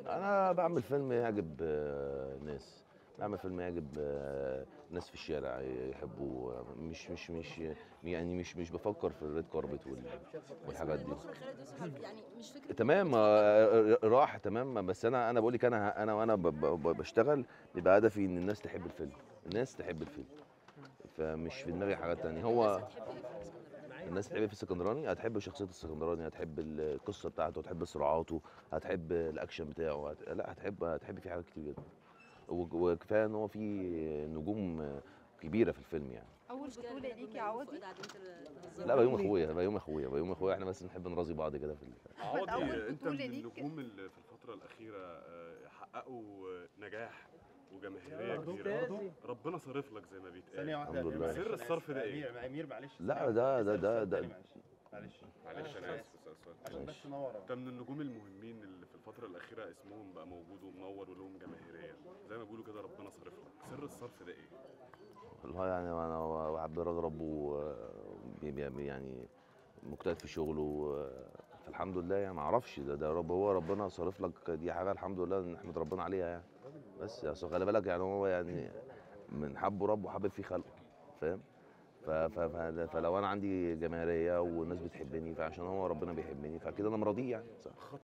انا بعمل فيلم يعجب ناس، بعمل فيلم يعجب ناس في الشارع يحبوه، مش يعني مش بفكر في الريد كاربت اسم والحاجات دي. المخرج خالد يوسف يعني مش فكره ان انت تمام بتفكر. راح تمام، بس انا بقول لك انا وانا بشتغل بيبقى هدفي ان الناس تحب الفيلم، الناس تحب الفيلم، فمش في دماغي حاجات تانية. طب الناس هو هتحب ايه في الاسكندراني؟ الناس تحب في السكندراني، هتحب شخصية السكندراني، هتحب القصة بتاعته، هتحب صراعاته، هتحب الأكشن بتاعه، لا هتحب فيه حاجات كتير جدا. وكفاية إن هو فيه نجوم كبيرة في الفيلم يعني. اول بطوله ليك يا عوضي؟ فؤاد قاعدين لا تهزروا بيوم أخويا، بيوم أخويا، إحنا بس نحب نرازي بعض كده احمد اول عوضي، انت بطوله من ليك. النجوم اللي في الفترة الأخيرة حققوا نجاح وجماهيرية برضو كبيرة. ربنا صارف لك زي ما ثانية بيتقال. واحدة يا الحمد أمير، لله. معلش سر أنا الصرف آسف. ده ايه؟ أمير معلش ثانية لا واحدة، اسأل السؤال ده تاني معلش. معلش معلش أنا انا آسف. اسف، اسال سؤال تاني. عشان بس ماشي. نور. انت من النجوم المهمين اللي في الفترة الأخيرة اسمهم بقى موجود ومنور ولهم جماهيرية، زي ما بيقولوا كده ربنا صارف لك. سر الصرف ده ايه؟ والله يعني أنا واحد بيراضي ربه يعني مجتهد في شغله، فالحمد لله يعني ما اعرفش ده رب، هو ربنا صارف لك دي حاجه الحمد لله نحمد ربنا عليها يعني. بس اصل خلي بالك يعني هو يعني من حبه ربه حابب فيه خلقه، فاهم؟ فلو انا عندي جماهيريه والناس بتحبني فعشان هو ربنا بيحبني فكده انا مرضيه يعني، صح.